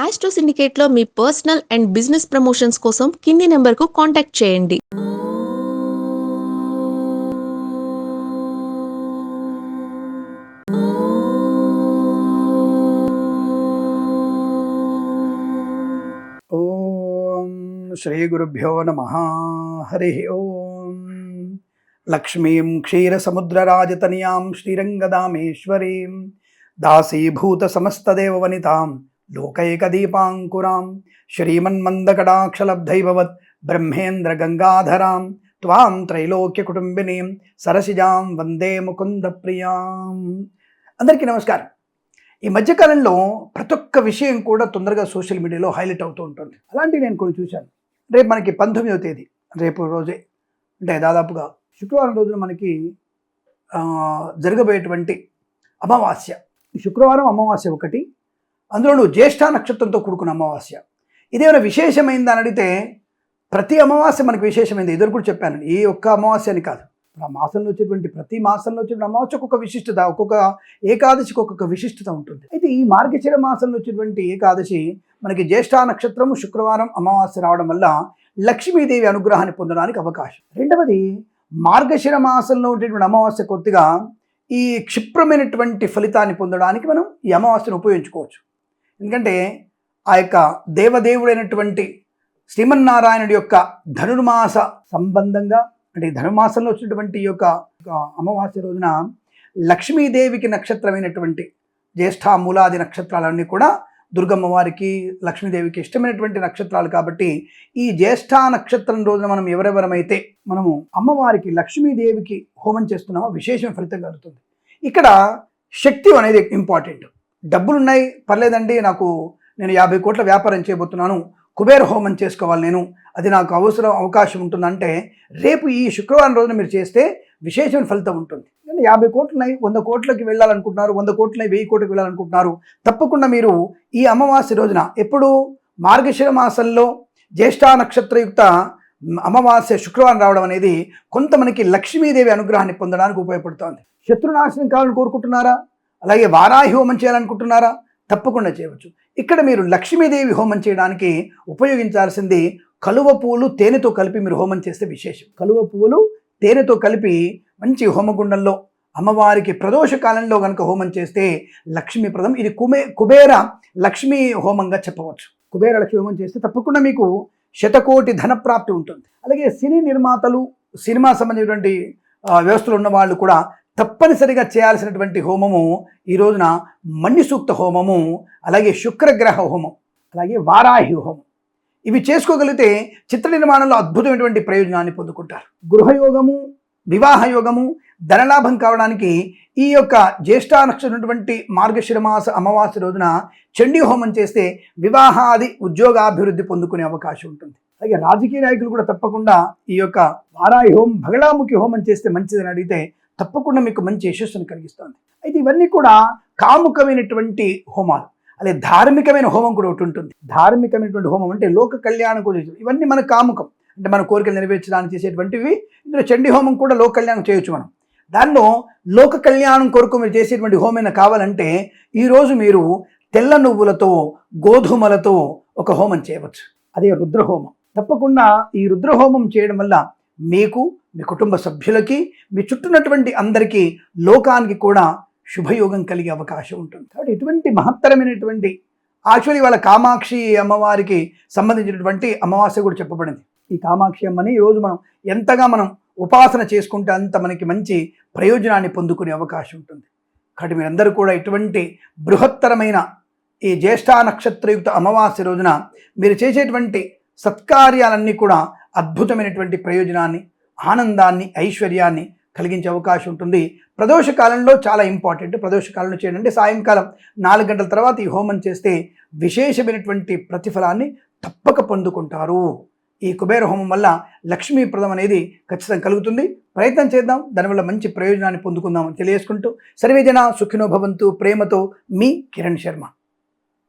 Astro సిండికేట్లో మీ personal and business promotions కోసం కింది నెంబర్కు కాంటాక్ట్ చేయండి. ఓం శ్రీ గురుభ్యో నమః. హరి ఓం. లక్ష్మీం క్షీరసముద్రరాజతనయాం శ్రీరంగదామేశ్వరీం దాసీభూత సమస్తదేవవనితాం లోకైకదీపాంకురాం శ్రీమన్మందకటాక్షలబ్ధైభవత్ బ్రహ్మేంద్ర గంగాధరాం త్వాం త్రైలోక్యకుటుంబినీం సరసిజాం వందే ముకుంద ప్రియాం. అందరికీ నమస్కారం. ఈ మధ్యకాలంలో ప్రతి ఒక్క విషయం కూడా తొందరగా సోషల్ మీడియాలో హైలైట్ అవుతూ ఉంటుంది. అలాంటివి నేను కొన్ని చూశాను. రేపు మనకి 19వ తేదీ, రేపు రోజే, అంటే దాదాపుగా శుక్రవారం రోజున మనకి జరగబోయేటువంటి అమావాస్య. శుక్రవారం అమావాస్య ఒకటి, అందులోనూ జ్యేష్ఠ నక్షత్రంతో కూడుకున్న అమావాస్య. ఇదేమైనా విశేషమైంది అని అడిగితే ప్రతి అమావాస్య మనకు విశేషమైంది. ఎదురు కూడా చెప్పాను, ఏ ఒక్క అమావాస్య అని కాదు. ఆ మాసంలో వచ్చేటువంటి ప్రతి మాసంలో వచ్చేటువంటి అమావాస్య ఒక్కొక్క విశిష్టత, ఒక్కొక్క ఏకాదశికి ఒక్కొక్క విశిష్టత ఉంటుంది. అయితే ఈ మార్గశిర మాసంలో వచ్చేటువంటి ఏకాదశి మనకి జ్యేష్ఠ నక్షత్రము శుక్రవారం అమావాస్య రావడం వల్ల లక్ష్మీదేవి అనుగ్రహాన్ని పొందడానికి అవకాశం. రెండవది, మార్గశిర మాసంలో ఉండేటువంటి అమావాస్య కొద్దిగా ఈ క్షిప్రమైనటువంటి ఫలితాన్ని పొందడానికి మనం ఈ అమావాస్యను ఉపయోగించుకోవచ్చు. ఎందుకంటే ఆ యొక్క దేవదేవుడైనటువంటి శ్రీమన్నారాయణుడి యొక్క ధనుర్మాస సంబంధంగా, అంటే ధనుర్మాసంలో వచ్చినటువంటి ఈ యొక్క అమావాస్య రోజున లక్ష్మీదేవికి నక్షత్రమైనటువంటి జ్యేష్ఠ మూలాది నక్షత్రాలన్నీ కూడా దుర్గమ్మ వారికి లక్ష్మీదేవికి ఇష్టమైనటువంటి నక్షత్రాలు. కాబట్టి ఈ జ్యేష్ఠ నక్షత్రం రోజున మనం ఎవరెవరమైతే మనము అమ్మవారికి లక్ష్మీదేవికి హోమం చేస్తున్నామో విశేషమైన ఫలితం కలుగుతుంది. ఇక్కడ శక్తి అనేది ఇంపార్టెంట్. డబ్బులున్నాయి పర్లేదండి, నేను 50 కోట్ల వ్యాపారం చేయబోతున్నాను, కుబేర హోమం చేసుకోవాలి నేను, అది నాకు అవకాశం ఉంటుందంటే రేపు ఈ శుక్రవారం రోజున మీరు చేస్తే విశేషమైన ఫలితం ఉంటుంది. 50 కోట్లున్నాయి, 100 కోట్లకి వెళ్ళాలనుకుంటున్నారు, 100 కోట్లున్నాయి, 1000 కోట్లకి వెళ్ళాలనుకుంటున్నారు, తప్పకుండా మీరు ఈ అమావాస్య రోజున, ఎప్పుడు మార్గశిర మాసంలో జ్యేష్ఠ నక్షత్రయుక్త అమావాస్య శుక్రవారం రావడం అనేది కొంత మనకి లక్ష్మీదేవి అనుగ్రహాన్ని పొందడానికి ఉపయోగపడుతుంది. శత్రునాశనం కావాలని కోరుకుంటున్నారా, అలాగే వారాహి హోమం చేయాలనుకుంటున్నారా, తప్పకుండా చేయవచ్చు. ఇక్కడ మీరు లక్ష్మీదేవి హోమం చేయడానికి ఉపయోగించాల్సింది కలువ పువ్వులు తేనెతో కలిపి మీరు హోమం చేస్తే విశేషం. కలువ పువ్వులు తేనెతో కలిపి మంచి హోమగుండంలో అమ్మవారికి ప్రదోష కాలంలో కనుక హోమం చేస్తే లక్ష్మీప్రదం. ఇది కుబేర లక్ష్మీ హోమంగా చెప్పవచ్చు. కుబేర లక్ష్మీ హోమం చేస్తే తప్పకుండా మీకు శతకోటి ధనప్రాప్తి ఉంటుంది. అలాగే సినీ నిర్మాతలు, సినిమా సంబంధించినటువంటి వ్యవస్థలు ఉన్న వాళ్ళు కూడా తప్పనిసరిగా చేయాల్సినటువంటి హోమము ఈ రోజున మణి సూక్త హోమము, అలాగే శుక్రగ్రహ హోమం, అలాగే వారాహి హోమం. ఇవి చేసుకోగలిగితే చిత్ర నిర్మాణంలో అద్భుతమైనటువంటి ప్రయోజనాన్ని పొందుకుంటారు. గృహయోగము, వివాహ యోగము, ధనలాభం కావడానికి ఈ యొక్క జ్యేష్ఠ నక్షత్రమైనటువంటి మార్గశిర మాస అమావాస్య రోజున చండీ హోమం చేస్తే వివాహాది ఉద్యోగాభివృద్ధి పొందుకునే అవకాశం ఉంటుంది. అలాగే రాజకీయ నాయకులు కూడా తప్పకుండా ఈ యొక్క వారాహి హోమం, బగళాముఖి హోమం చేస్తే మంచిదని అడిగితే తప్పకుండా మీకు మంచి యశస్సును కలిగిస్తుంది. అయితే ఇవన్నీ కూడా కాముకమైనటువంటి హోమాలు. అలాగే ధార్మికమైన హోమం కూడా ఒకటి ఉంటుంది. ధార్మికమైనటువంటి హోమం అంటే లోక కళ్యాణం కూడా, ఇవన్నీ మన కాముకం, అంటే మన కోరికలు నెరవేర్చడానికి చేసేటువంటివి. ఇందులో చండీ హోమం కూడా లోక కళ్యాణం చేయొచ్చు మనం. దానిలో లోక కళ్యాణం కొరకు మీరు చేసేటువంటి హోమైనా కావాలంటే ఈరోజు మీరు తెల్ల నువ్వులతో, గోధుమలతో ఒక హోమం చేయవచ్చు. అదే రుద్రహోమం. తప్పకుండా ఈ రుద్రహోమం చేయడం వల్ల మీకు, మీ కుటుంబ సభ్యులకి, మీ చుట్టూన్నటువంటి అందరికీ, లోకానికి కూడా శుభయోగం కలిగే అవకాశం ఉంటుంది. కాబట్టి ఇటువంటి మహత్తరమైనటువంటి, యాక్చువల్లీ వాళ్ళ కామాక్షి అమ్మవారికి సంబంధించినటువంటి అమావాస్య కూడా చెప్పబడింది. ఈ కామాక్షి అమ్మని ఈరోజు మనం ఎంతగా ఉపాసన చేసుకుంటే అంత మనకి మంచి ప్రయోజనాన్ని పొందుకునే అవకాశం ఉంటుంది. కాబట్టి మీరందరూ కూడా ఇటువంటి బృహత్తరమైన ఈ జ్యేష్ఠ నక్షత్రయుక్త అమావాస్య రోజున మీరు చేసేటువంటి సత్కార్యాలన్నీ కూడా అద్భుతమైనటువంటి ప్రయోజనాన్ని, ఆనందాన్ని, ఐశ్వర్యాన్ని కలిగించే అవకాశం ఉంటుంది. ప్రదోష కాలంలో చాలా ఇంపార్టెంట్. ప్రదోష కాలంలో చేయండి, అంటే సాయంకాలం 4 గంటల తర్వాత ఈ హోమం చేస్తే విశేషమైనటువంటి ప్రతిఫలాన్ని తప్పక పొందుకుంటారు. ఈ కుబేర హోమం వల్ల లక్ష్మీప్రదం అనేది ఖచ్చితంగా కలుగుతుంది. ప్రయత్నం చేద్దాం, దానివల్ల మంచి ప్రయోజనాన్ని పొందుకుందామని తెలియజేసుకుంటూ సర్వేజన సుఖినో భవంతు. ప్రేమతో మీ కిరణ్ శర్మ.